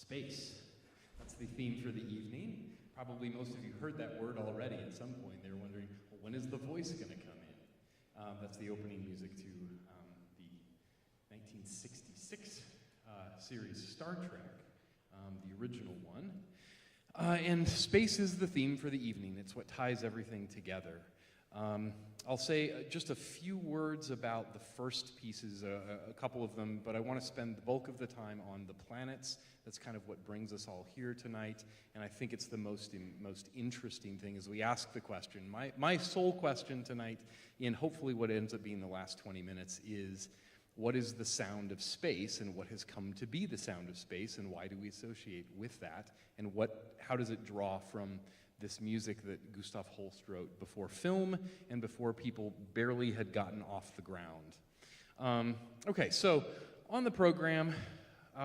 Space. That's the theme for the evening. Probably most of you heard that word already at some point. They were wondering, well, when is the voice going to come in? That's the opening music to the 1966 series Star Trek, the original one. And space is the theme for the evening. It's what ties everything together. I'll say just a few words about the first pieces, a couple of them, but I want to spend the bulk of the time on the planets. That's kind of what brings us all here tonight, and I think it's the most interesting thing as we ask the question. My sole question tonight, in hopefully what ends up being the last 20 minutes, is what is the sound of space, and what has come to be the sound of space, and why do we associate with that, and how does it draw from this music that Gustav Holst wrote before film and before people barely had gotten off the ground. Okay, so on the program,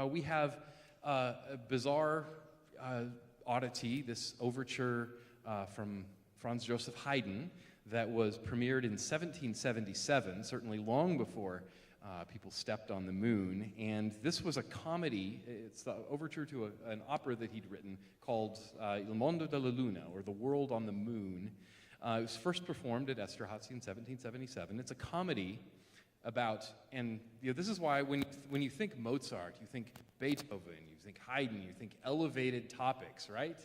we have a bizarre oddity, this overture from Franz Joseph Haydn that was premiered in 1777, certainly long before people stepped on the moon. And this was a comedy. It's the overture to an opera that he'd written called Il Mondo della Luna, or The World on the Moon. It was first performed at Esterházy in 1777. It's a comedy about, and this is why when you think Mozart, you think Beethoven, you think Haydn, you think elevated topics, right?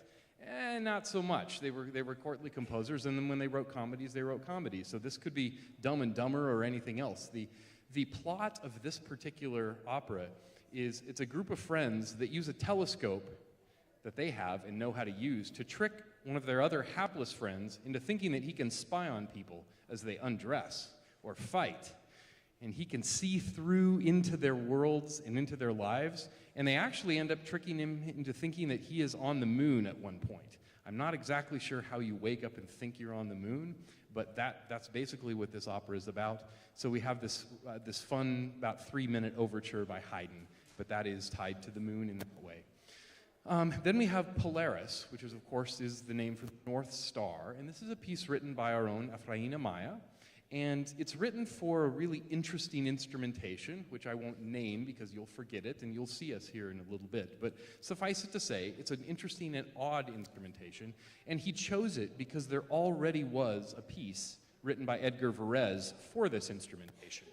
Not so much. They were courtly composers, and then when they wrote comedies, they wrote comedies. So this could be Dumb and Dumber or anything else. The plot of this particular opera is it's a group of friends that use a telescope that they have and know how to use to trick one of their other hapless friends into thinking that he can spy on people as they undress or fight. And he can see through into their worlds and into their lives, and they actually end up tricking him into thinking that he is on the moon at one point. I'm not exactly sure how you wake up and think you're on the moon, but that's basically what this opera is about. So we have this fun, about 3-minute overture by Haydn, but that is tied to the moon in that way. Then we have Polaris, which of course is the name for the North Star, and this is a piece written by our own Amaya. And it's written for a really interesting instrumentation, which I won't name because you'll forget it, and you'll see us here in a little bit. But suffice it to say, it's an interesting and odd instrumentation, and he chose it because there already was a piece written by Edgar Varese for this instrumentation.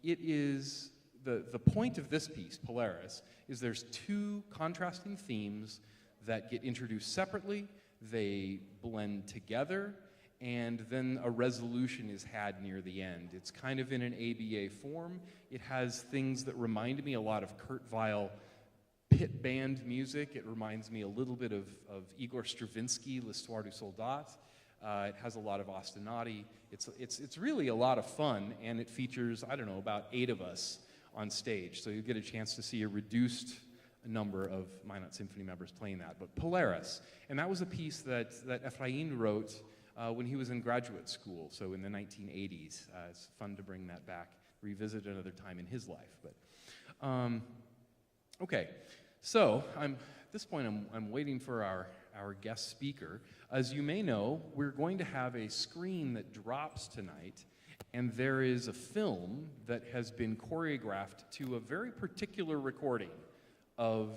It is, the point of this piece, Polaris, is there's two contrasting themes that get introduced separately, they blend together, and then a resolution is had near the end. It's kind of in an ABA form. It has things that remind me a lot of Kurt Weill pit band music. It reminds me a little bit of Igor Stravinsky, L'Histoire du Soldat. It has a lot of ostinati. It's really a lot of fun, and it features, I don't know, about 8 of us on stage. So you get a chance to see a reduced number of Minot Symphony members playing that. But Polaris, and that was a piece that Ephraim wrote when he was in graduate school, so in the 1980s. It's fun to bring that back, revisit another time in his life. But okay, so at this point I'm waiting for our guest speaker. As you may know, we're going to have a screen that drops tonight, and there is a film that has been choreographed to a very particular recording of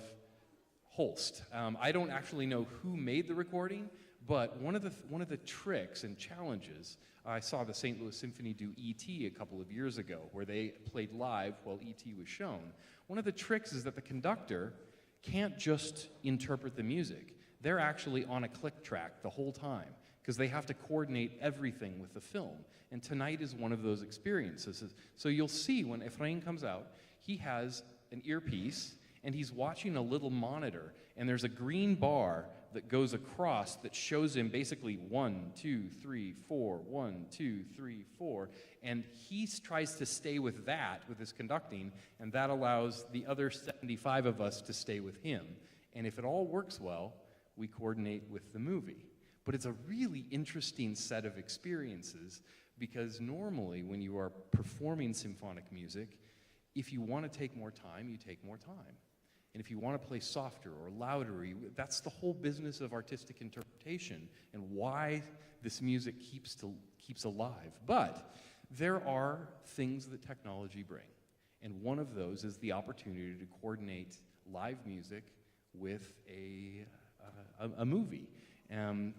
Holst. I don't actually know who made the recording, but one of the tricks and challenges, I saw the St. Louis Symphony do E.T. a couple of years ago, where they played live while E.T. was shown. One of the tricks is that the conductor can't just interpret the music. They're actually on a click track the whole time, because they have to coordinate everything with the film. And tonight is one of those experiences. So you'll see when Ephraim comes out, he has an earpiece, and he's watching a little monitor, and there's a green bar that goes across that shows him basically 1, 2, 3, 4, 1, 2, 3, 4, and he tries to stay with that with his conducting, and that allows the other 75 of us to stay with him. And if it all works well, we coordinate with the movie. But it's a really interesting set of experiences, because normally when you are performing symphonic music, if you want to take more time, you take more time. And if you want to play softer or louder, that's the whole business of artistic interpretation and why this music keeps alive. But there are things that technology brings. And one of those is the opportunity to coordinate live music with a movie.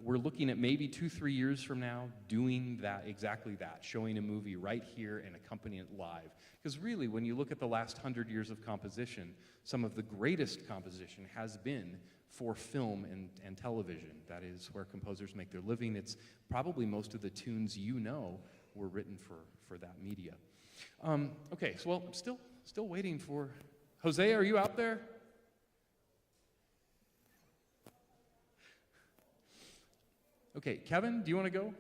We're looking at maybe 2-3 years from now doing that, exactly that, showing a movie right here and accompanying it live. Because really, when you look at the last 100 years of composition, some of the greatest composition has been for film and television. That is where composers make their living. It's probably most of the tunes you know were written for that media. Okay, so well, I'm still waiting for... Jose, are you out there? Okay, Kevin, do you want to go?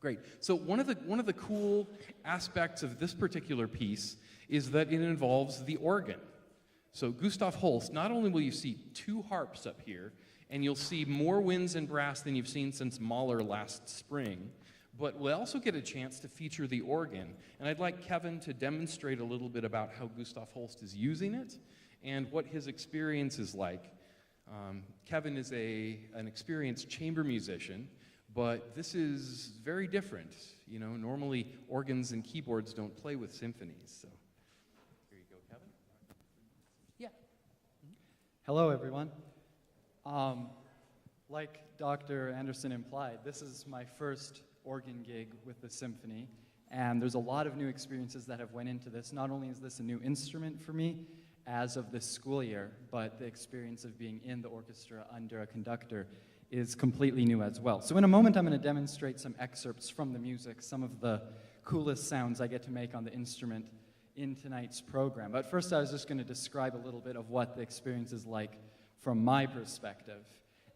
Great. So one of the cool aspects of this particular piece is that it involves the organ. So Gustav Holst, not only will you see 2 harps up here, and you'll see more winds and brass than you've seen since Mahler last spring, but we'll also get a chance to feature the organ. And I'd like Kevin to demonstrate a little bit about how Gustav Holst is using it and what his experience is like. Kevin is an experienced chamber musician, but this is very different. You know, normally organs and keyboards don't play with symphonies. So here you go, Kevin. Yeah. Hello, everyone. Like Dr. Anderson implied, this is my first organ gig with the symphony, and there's a lot of new experiences that have went into this. Not only is this a new instrument for me as of this school year, but the experience of being in the orchestra under a conductor is completely new as well. So in a moment, I'm going to demonstrate some excerpts from the music, some of the coolest sounds I get to make on the instrument in tonight's program. But first, I was just going to describe a little bit of what the experience is like from my perspective.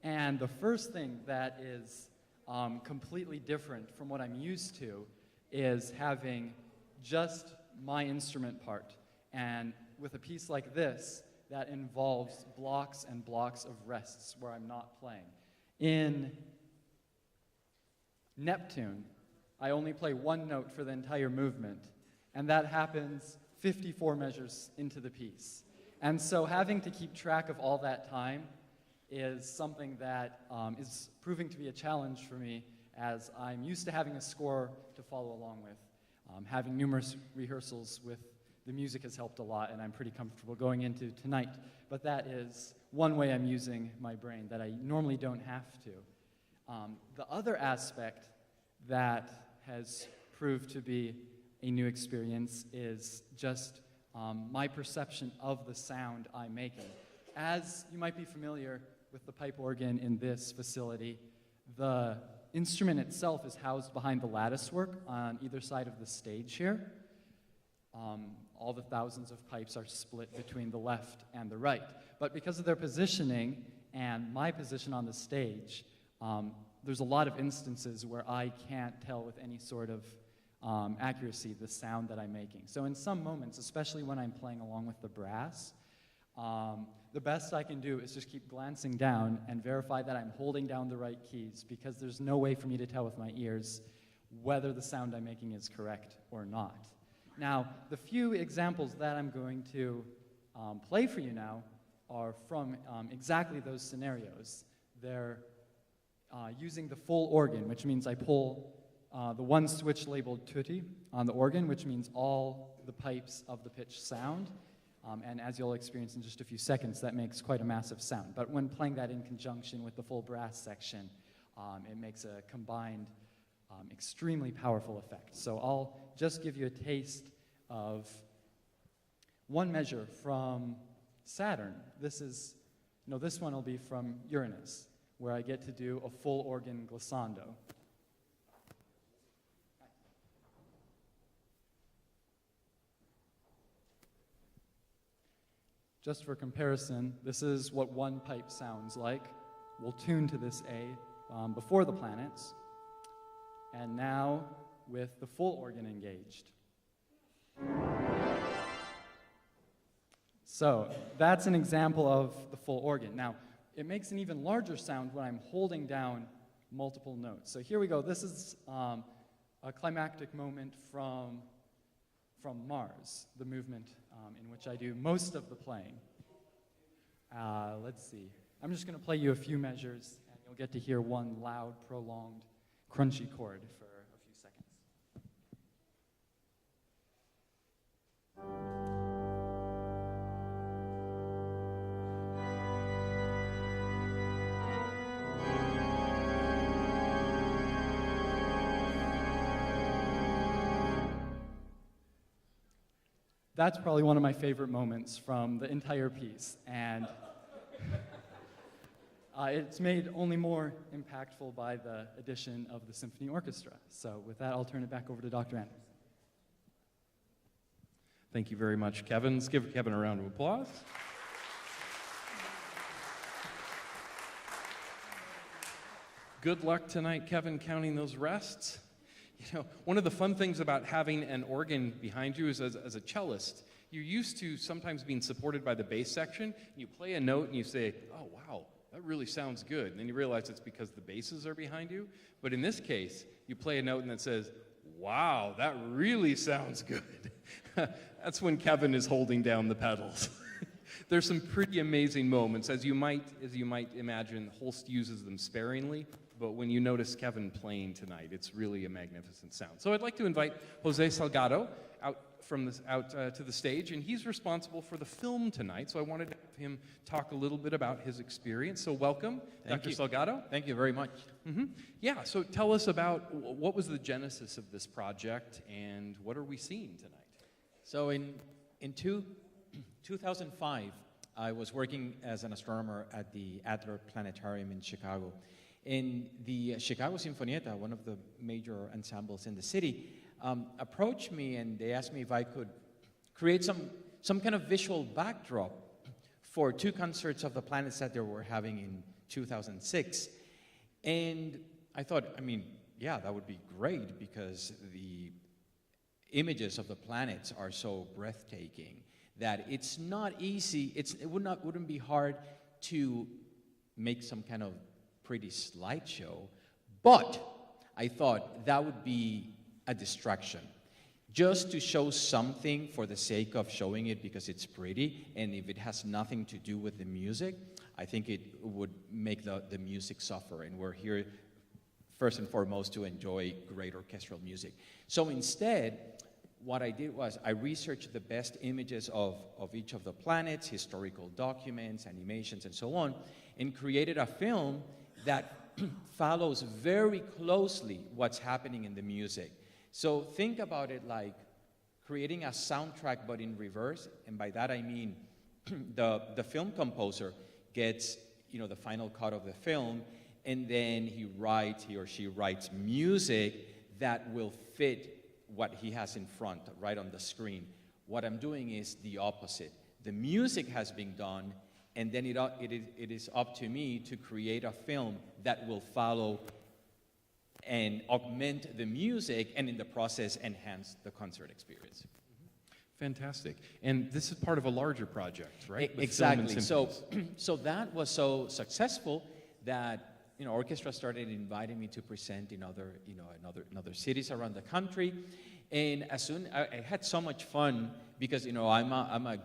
And the first thing that is completely different from what I'm used to is having just my instrument part. And with a piece like this, that involves blocks and blocks of rests where I'm not playing. In Neptune, I only play 1 note for the entire movement, and that happens 54 measures into the piece. And so having to keep track of all that time is something that is proving to be a challenge for me, as I'm used to having a score to follow along with. Having numerous rehearsals with the music has helped a lot, and I'm pretty comfortable going into tonight. But that is one way I'm using my brain that I normally don't have to. The other aspect that has proved to be a new experience is just my perception of the sound I'm making. As you might be familiar with the pipe organ in this facility, the instrument itself is housed behind the latticework on either side of the stage here. All the thousands of pipes are split between the left and the right. But because of their positioning and my position on the stage, there's a lot of instances where I can't tell with any sort of accuracy the sound that I'm making. So in some moments, especially when I'm playing along with the brass, the best I can do is just keep glancing down and verify that I'm holding down the right keys, because there's no way for me to tell with my ears whether the sound I'm making is correct or not. Now, the few examples that I'm going to play for you now are from exactly those scenarios. They're using the full organ, which means I pull the one switch labeled tutti on the organ, which means all the pipes of the pitch sound. And as you'll experience in just a few seconds, that makes quite a massive sound. But when playing that in conjunction with the full brass section, it makes a combined, extremely powerful effect. So I'll just give you a taste of one measure from Saturn. This one will be from Uranus, where I get to do a full organ glissando. Just for comparison, this is what one pipe sounds like. We'll tune to this A before the planets. And now with the full organ engaged. So that's an example of the full organ. Now, it makes an even larger sound when I'm holding down multiple notes. So here we go. This is a climactic moment from Mars, the movement in which I do most of the playing. Let's see. I'm just going to play you a few measures, and you'll get to hear one loud, prolonged, crunchy chord for a few seconds. that's probably one of my favorite moments from the entire piece. And it's made only more impactful by the addition of the symphony orchestra. So with that, I'll turn it back over to Dr. Anderson. Thank you very much, Kevin. Let's give Kevin a round of applause. Good luck tonight, Kevin, counting those rests. You know, one of the fun things about having an organ behind you is as a cellist, you're used to sometimes being supported by the bass section. You play a note and you say, oh, wow, that really sounds good. And then you realize it's because the basses are behind you. But in this case, you play a note and it says, wow, that really sounds good. That's when Kevin is holding down the pedals. There's some pretty amazing moments. As you might imagine, Holst uses them sparingly, but when you notice Kevin playing tonight, it's really a magnificent sound. So I'd like to invite Jose Salgado out to the stage, and he's responsible for the film tonight, so I wanted to have him talk a little bit about his experience. So welcome, Dr. Salgado. Thank you very much. Yeah, so tell us about what was the genesis of this project, and what are we seeing tonight? So in 2005, I was working as an astronomer at the Adler Planetarium in Chicago. And the Chicago Sinfonietta, one of the major ensembles in the city, approached me and they asked me if I could create some kind of visual backdrop for 2 concerts of the planets that they were having in 2006. And I thought, I mean, yeah, that would be great because the images of the planets are so breathtaking that it's not easy, it wouldn't be hard to make some kind of pretty slideshow, but I thought that would be a distraction. Just to show something for the sake of showing it because it's pretty, and if it has nothing to do with the music, I think it would make the music suffer, and we're here first and foremost to enjoy great orchestral music. So instead, what I did was I researched the best images of each of the planets, historical documents, animations, and so on, and created a film that follows very closely what's happening in the music. So think about it like creating a soundtrack but in reverse, and by that I mean the film composer gets, you know, the final cut of the film, and then he or she writes music that will fit what he has in front, right on the screen. What I'm doing is the opposite. The music has been done, and then it is up to me to create a film that will follow and augment the music, and in the process enhance the concert experience. Fantastic. And this is part of a larger project, right? With Exactly. film and So that was so successful that, you know, orchestra started inviting me to present in other cities around the country, and I had so much fun because, you know, I'm a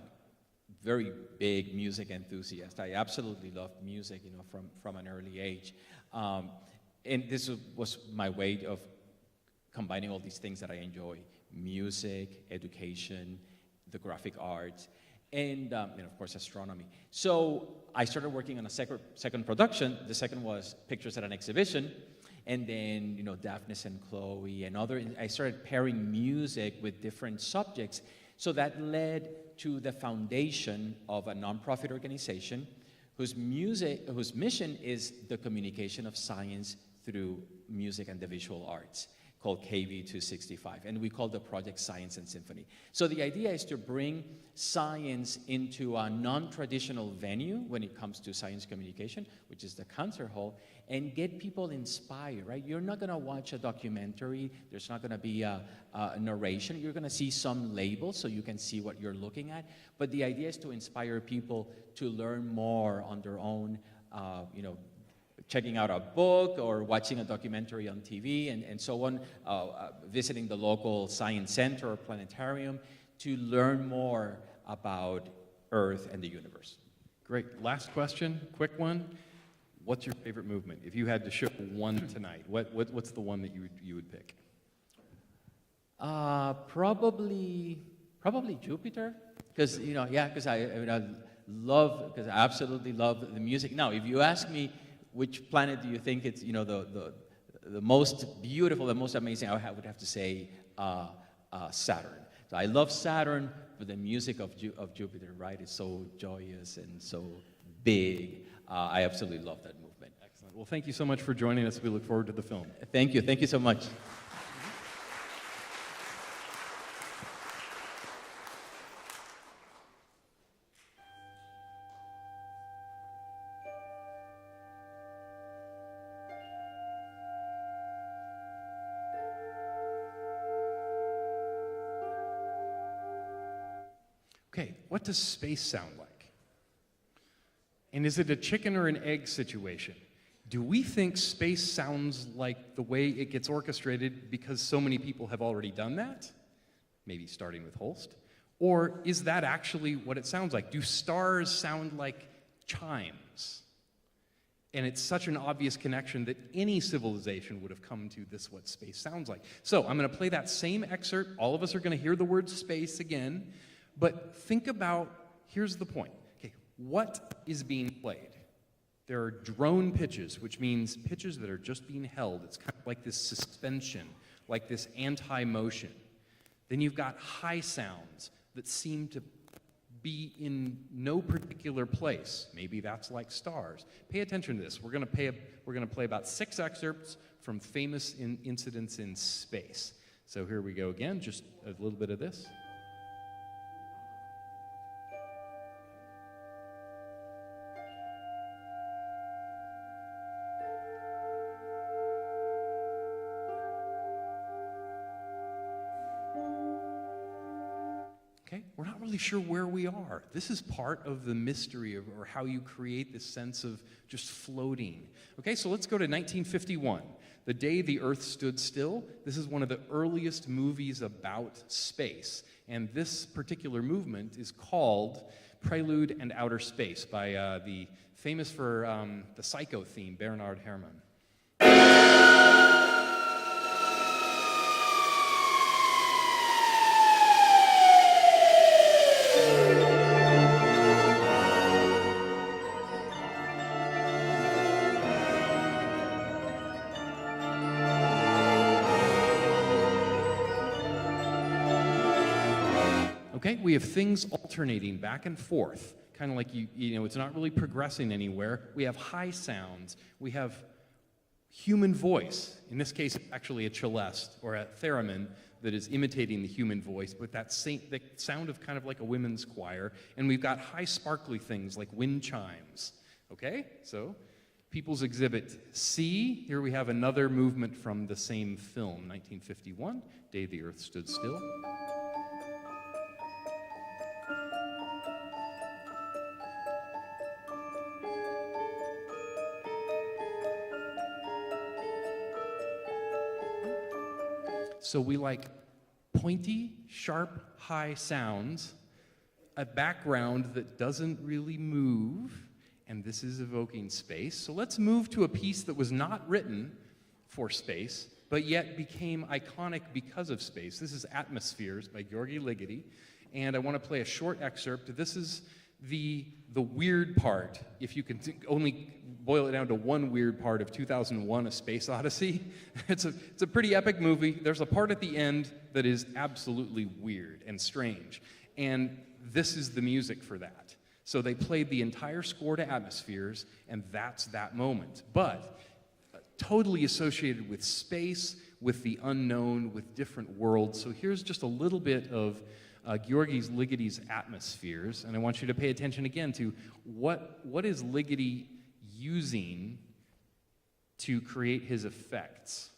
very big music enthusiast. I absolutely love music, you know, from an early age, and this was my way of combining all these things that I enjoy: music, education, the graphic arts, and of course astronomy. So I started working on a second production. The second was Pictures at an Exhibition, and then, you know, Daphnis and Chloe and other. I started pairing music with different subjects. So that led to the foundation of a nonprofit organization whose mission is the communication of science through music and the visual arts, called KV265, and we call the project Science and Symphony. So the idea is to bring science into a non-traditional venue when it comes to science communication, which is the concert hall, and get people inspired, right? You're not gonna watch a documentary, there's not gonna be a narration, you're gonna see some labels so you can see what you're looking at, but the idea is to inspire people to learn more on their own, you know, checking out a book or watching a documentary on TV and so on, visiting the local science center or planetarium to learn more about Earth and the universe. Great. Last question, quick one. What's your favorite movement? If you had to show one tonight, what's the one that you would pick? Probably Jupiter, because I absolutely love the music. Now, if you ask me, which planet do you think it's, you know, the most beautiful, the most amazing? I would have to say Saturn. So I love Saturn but the music of Jupiter, right, is so joyous and so big. I absolutely love that movement. Excellent. Well, thank you so much for joining us. We look forward to the film. Thank you so much. Okay, what does space sound like? And is it a chicken or an egg situation? Do we think space sounds like the way it gets orchestrated because so many people have already done that? Maybe starting with Holst. Or is that actually what it sounds like? Do stars sound like chimes? And it's such an obvious connection that any civilization would have come to this, what space sounds like. So I'm going to play that same excerpt. All of us are going to hear the word space again. But think about, here's the point. Okay, what is being played? There are drone pitches, which means pitches that are just being held. It's kind of like this suspension, like this anti-motion. Then you've got high sounds that seem to be in no particular place. Maybe that's like stars. Pay attention to this. We're going to play about 6 excerpts from famous incidents in space. So here we go again, just a little bit of this. Okay, we're not really sure where we are. This is part of the mystery of, or how you create this sense of just floating. Okay, so let's go to 1951, the day the Earth stood still. This is one of the earliest movies about space, and this particular movement is called Prelude and Outer Space by the famous for the Psycho theme, Bernard Herrmann. Okay, we have things alternating back and forth, kind of like you know, it's not really progressing anywhere. We have high sounds. We have human voice. In this case, actually a celeste or a theremin that is imitating the human voice, but the sound of kind of like a women's choir. And we've got high sparkly things like wind chimes. Okay, so People's Exhibit C. Here we have another movement from the same film, 1951, Day the Earth Stood Still. So we like pointy, sharp, high sounds, a background that doesn't really move, and this is evoking space. So let's move to a piece that was not written for space, but yet became iconic because of space. This is Atmospheres by György Ligeti, and I want to play a short excerpt. This is the weird part, if you can only boil it down to one weird part of 2001: A Space Odyssey. It's a pretty epic movie. There's a part at the end that is absolutely weird and strange, and this is the music for that. So they played the entire score to Atmospheres, and that's that moment. But totally associated with space, with the unknown, with different worlds. So here's just a little bit of György Ligeti's Atmospheres, and I want you to pay attention again to what is Ligeti using to create his effects.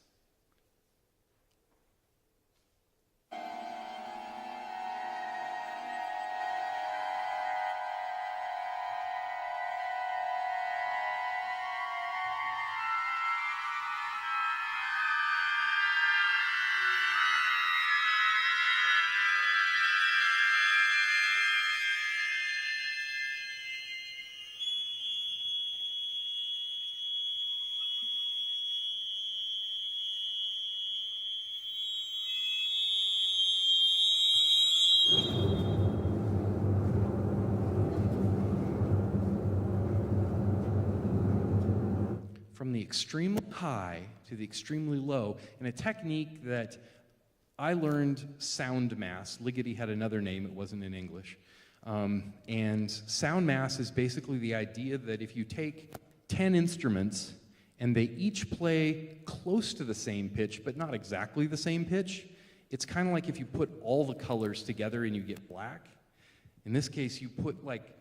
From the extremely high to the extremely low, in a technique that I learned sound mass. Ligeti had another name, it wasn't in English. And sound mass is basically the idea that if you take 10 instruments and they each play close to the same pitch, but not exactly the same pitch, it's kind of like if you put all the colors together and you get black. In this case, you put like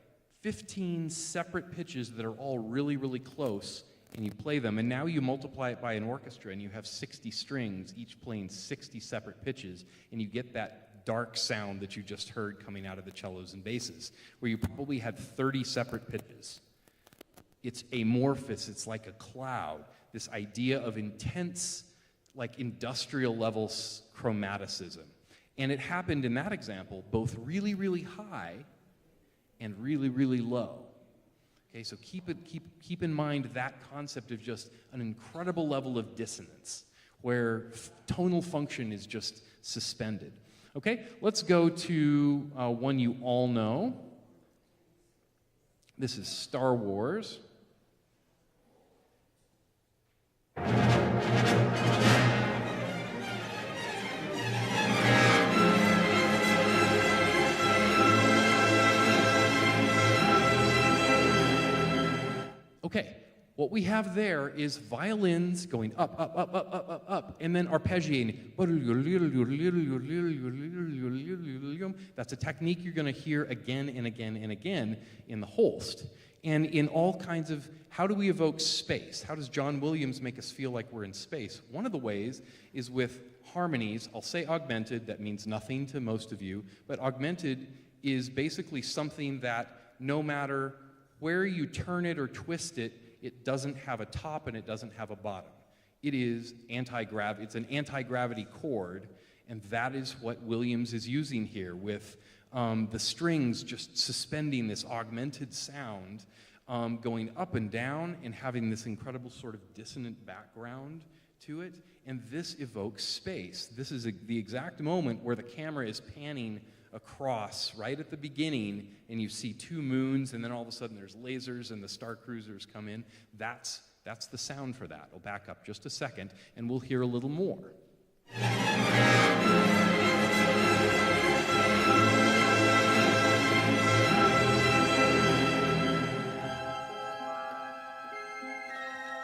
15 separate pitches that are all really, really close, and you play them, and now you multiply it by an orchestra, and you have 60 strings, each playing 60 separate pitches, and you get that dark sound that you just heard coming out of the cellos and basses, where you probably had 30 separate pitches. It's amorphous, it's like a cloud, this idea of intense, like industrial levels chromaticism. And it happened in that example, both really, really high and really, really low. Okay, so keep in mind that concept of just an incredible level of dissonance, where tonal function is just suspended. Okay, let's go to one you all know. This is Star Wars. Okay, what we have there is violins going up, up, up, up, up, up, up, and then arpeggiating. That's a technique you're going to hear again and again and again in the Holst. And in all kinds of, how do we evoke space? How does John Williams make us feel like we're in space? One of the ways is with harmonies. I'll say augmented, that means nothing to most of you, but augmented is basically something that no matter where you turn it or twist it, it doesn't have a top and it doesn't have a bottom. It is anti-gravity. It's an anti-gravity chord, and that is what Williams is using here with the strings just suspending this augmented sound, going up and down and having this incredible sort of dissonant background to it. And this evokes space. This is the exact moment where the camera is panning across right at the beginning, and you see two moons, and then all of a sudden there's lasers and the star cruisers come in. That's the sound for that. I'll back up just a second, and we'll hear a little more.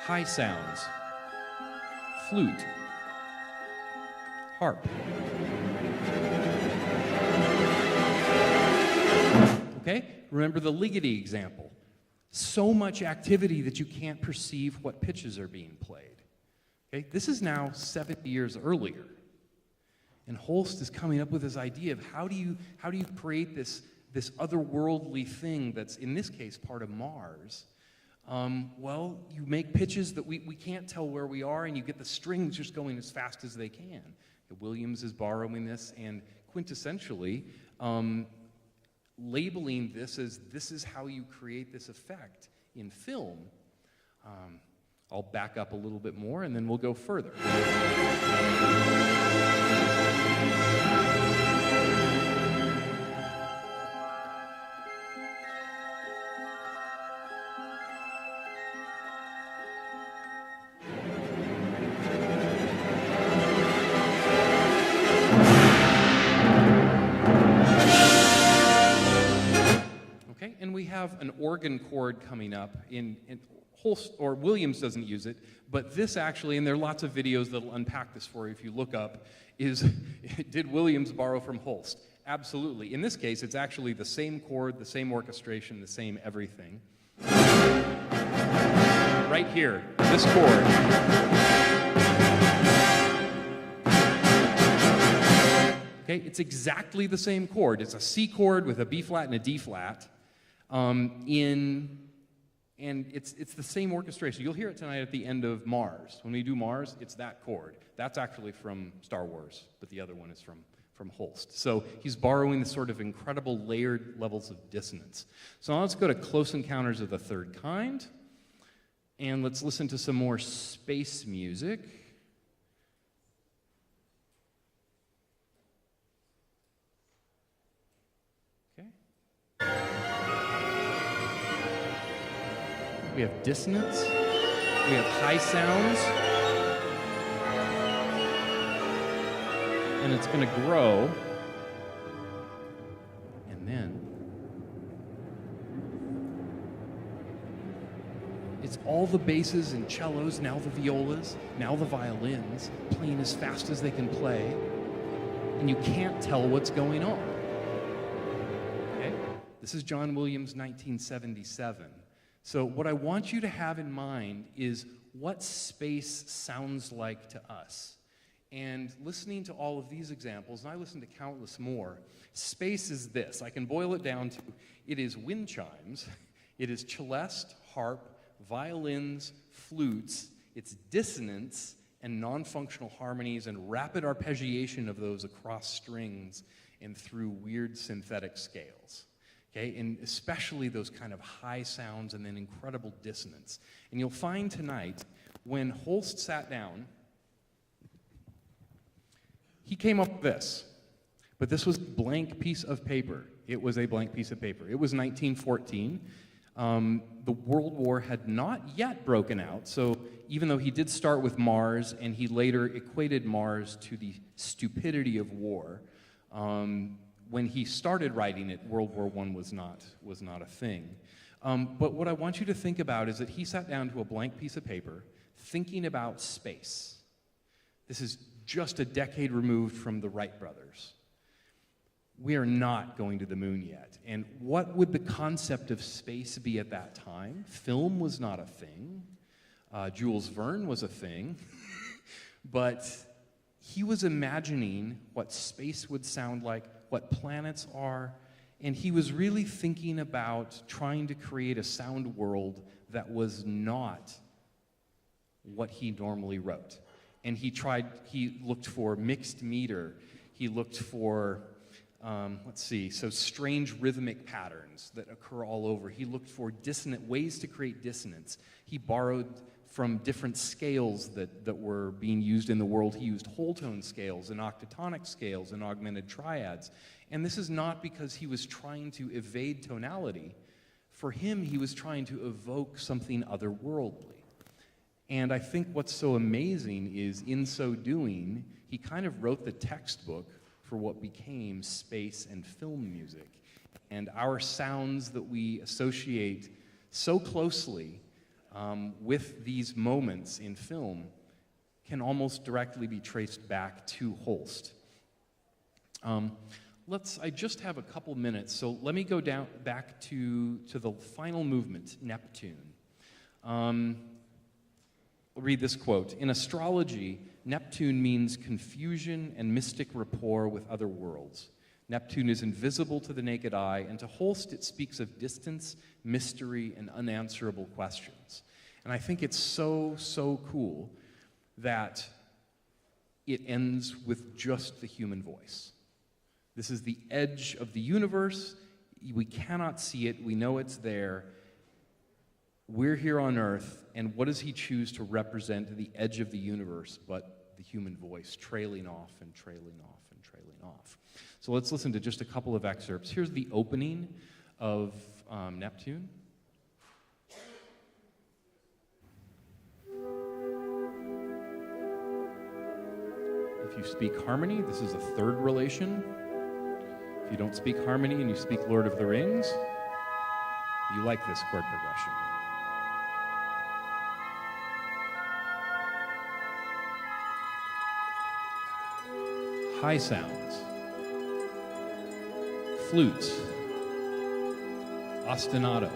High sounds. Flute. Harp. Okay? Remember the Ligeti example. So much activity that you can't perceive what pitches are being played. Okay? This is now 70 years earlier. And Holst is coming up with this idea of how do you create this otherworldly thing that's, in this case, part of Mars. Well, you make pitches that we can't tell where we are, and you get the strings just going as fast as they can. Williams is borrowing this and quintessentially labeling this as this is how you create this effect in film. I'll back up a little bit more and then we'll go further. Have an organ chord coming up in Holst, or Williams doesn't use it, but this actually, and there are lots of videos that'll unpack this for you if you look up, is did Williams borrow from Holst? Absolutely. In this case, it's actually the same chord, the same orchestration, the same everything. Right here, this chord. Okay, it's exactly the same chord. It's a C chord with a B flat and a D flat. And it's the same orchestration. You'll hear it tonight at the end of Mars. When we do Mars, it's that chord. That's actually from Star Wars, but the other one is from Holst. So he's borrowing the sort of incredible layered levels of dissonance. So now let's go to Close Encounters of the Third Kind, and let's listen to some more space music. We have dissonance, we have high sounds, and it's going to grow, and then it's all the basses and cellos, now the violas, now the violins, playing as fast as they can play, and you can't tell what's going on. Okay? This is John Williams' 1977. So what I want you to have in mind is what space sounds like to us. And listening to all of these examples, and I listened to countless more, space is this. I can boil it down to, it is wind chimes, it is celeste, harp, violins, flutes, it's dissonance and non-functional harmonies and rapid arpeggiation of those across strings and through weird synthetic scales. Okay, and especially those kind of high sounds and then incredible dissonance. And you'll find tonight, when Holst sat down, he came up with this. But this was a blank piece of paper. It was a blank piece of paper. It was 1914. The World War had not yet broken out, so even though he did start with Mars, and he later equated Mars to the stupidity of war, when he started writing it, World War I was not a thing. But what I want you to think about is that he sat down to a blank piece of paper, thinking about space. This is just a decade removed from the Wright brothers. We are not going to the moon yet. And what would the concept of space be at that time? Film was not a thing. Jules Verne was a thing. But he was imagining what space would sound like, what planets are, and he was really thinking about trying to create a sound world that was not what he normally wrote. And he looked for mixed meter, he looked for so strange rhythmic patterns that occur all over. He looked for dissonant ways to create dissonance. He borrowed from different scales that were being used in the world. He used whole tone scales and octatonic scales and augmented triads. And this is not because he was trying to evade tonality. For him, he was trying to evoke something otherworldly. And I think what's so amazing is, in so doing, he kind of wrote the textbook for what became space and film music. And our sounds that we associate so closely with these moments in film can almost directly be traced back to Holst. I just have a couple minutes, so let me go back to the final movement, Neptune. I'll read this quote. In astrology, Neptune means confusion and mystic rapport with other worlds. Neptune is invisible to the naked eye, and to Holst it speaks of distance, mystery, and unanswerable questions. And I think it's so, so cool that it ends with just the human voice. This is the edge of the universe. We cannot see it. We know it's there. We're here on Earth, and what does he choose to represent the edge of the universe but the human voice, trailing off and trailing off and trailing off. So let's listen to just a couple of excerpts. Here's the opening of Neptune. If you speak harmony, this is a third relation. If you don't speak harmony and you speak Lord of the Rings, you like this chord progression. High sounds, flutes, ostinato,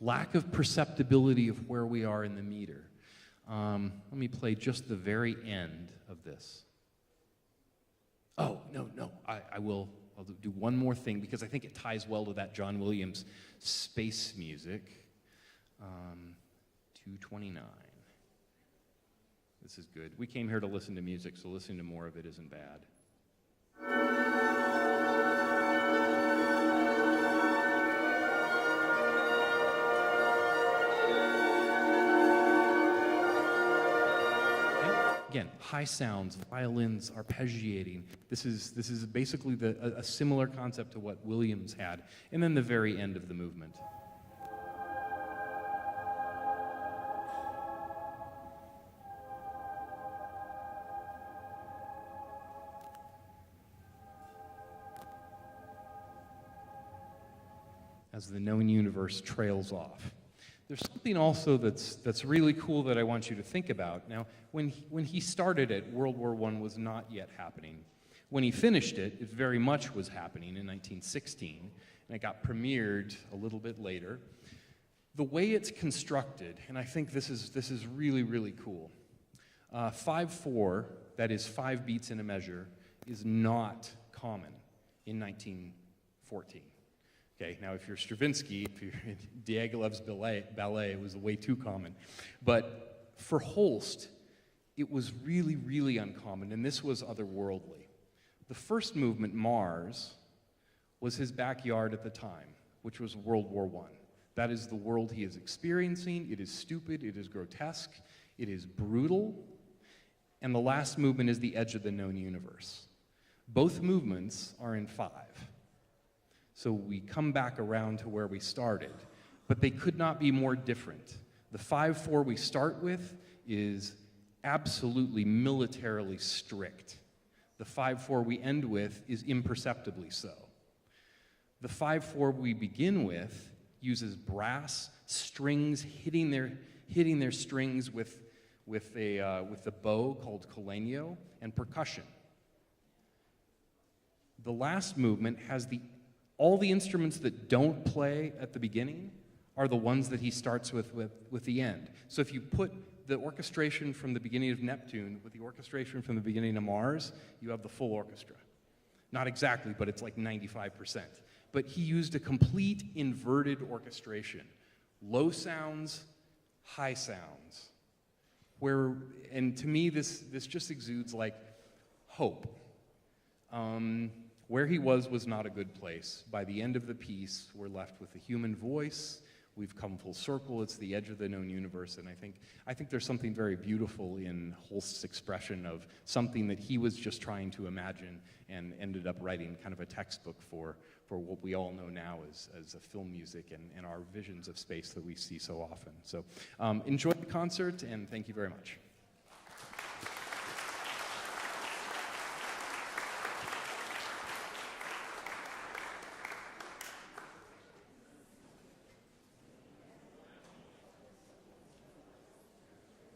lack of perceptibility of where we are in the meter. Let me play just the very end of this. Oh, no, I'll do one more thing because I think it ties well to that John Williams space music. 229. This is good. We came here to listen to music, so listening to more of it isn't bad. Again, high sounds, violins, arpeggiating. This is basically a similar concept to what Williams had. And then the very end of the movement. as the known universe trails off. There's something also that's really cool that I want you to think about. Now, when he started it, World War I was not yet happening. When he finished it, it very much was happening in 1916, and it got premiered a little bit later. The way it's constructed, and I think this is really, really cool. 5/4, that is 5 beats in a measure, is not common in 1914. Okay, now if you're Stravinsky, if you're in Diaghilev's ballet, it was way too common. But for Holst, it was really, really uncommon, and this was otherworldly. The first movement, Mars, was his backyard at the time, which was World War I. That is the world he is experiencing. It is stupid, it is grotesque, it is brutal. And the last movement is the edge of the known universe. Both movements are in 5. So we come back around to where we started, but they could not be more different. The 5/4 we start with is absolutely militarily strict. The 5/4 we end with is imperceptibly so. The 5/4 we begin with uses brass strings hitting their strings with the bow called colegno and percussion. The last movement has all the instruments that don't play at the beginning are the ones that he starts with the end. So if you put the orchestration from the beginning of Neptune with the orchestration from the beginning of Mars, you have the full orchestra. Not exactly, but it's like 95%. But he used a complete inverted orchestration. Low sounds, high sounds. And to me, this just exudes like hope. Where he was not a good place. By the end of the piece, we're left with a human voice. We've come full circle. It's the edge of the known universe, and I think there's something very beautiful in Holst's expression of something that he was just trying to imagine and ended up writing kind of a textbook for what we all know now as a film music and our visions of space that we see so often. So enjoy the concert, and thank you very much.